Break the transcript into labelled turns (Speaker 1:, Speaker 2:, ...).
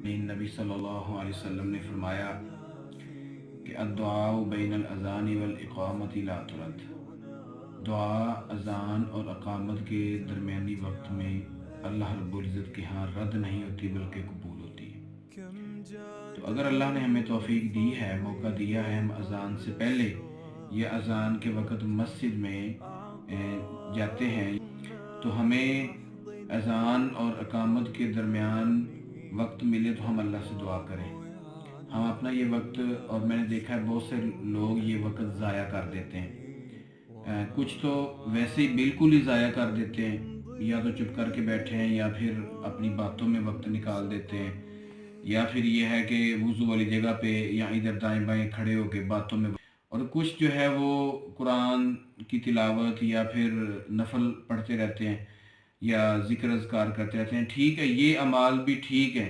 Speaker 1: दीन नबी सल्लल्लाहु अलैहि वसल्लम ने फरमाया कि अद्दुआ बैन अल-अज़ान वल इक़ामति ला तुरद। दुआ अज़ान और अक़ामत के दरमियानी वक्त में अल्लाह रब्बुल इज़्ज़त के यहाँ रद्द नहीं होती बल्कि कबूल होती है। तो अगर अल्लाह ने हमें तौफ़ीक दी है, मौका दिया है, हम अज़ान से पहले या अज़ान के वक़्त मस्जिद में जाते हैं, तो हमें अज़ान और अक़ामत के दरमियान वक्त मिले तो हम अल्लाह से दुआ करें। हम अपना ये वक्त, और मैंने देखा है बहुत से लोग ये वक्त ज़ाया कर देते हैं। कुछ तो वैसे ही बिल्कुल ही ज़ाया कर देते हैं, या तो चुप करके बैठे हैं या फिर अपनी बातों में वक्त निकाल देते हैं, या फिर ये है कि वुज़ू वाली जगह पे या इधर दाएं बाएं खड़े होकर बातों में। और कुछ जो है वो कुरान की तिलावत या फिर नफल पढ़ते रहते हैं या ज़िक्र अज़कार करते रहते हैं। ठीक है, ये अमाल भी ठीक है,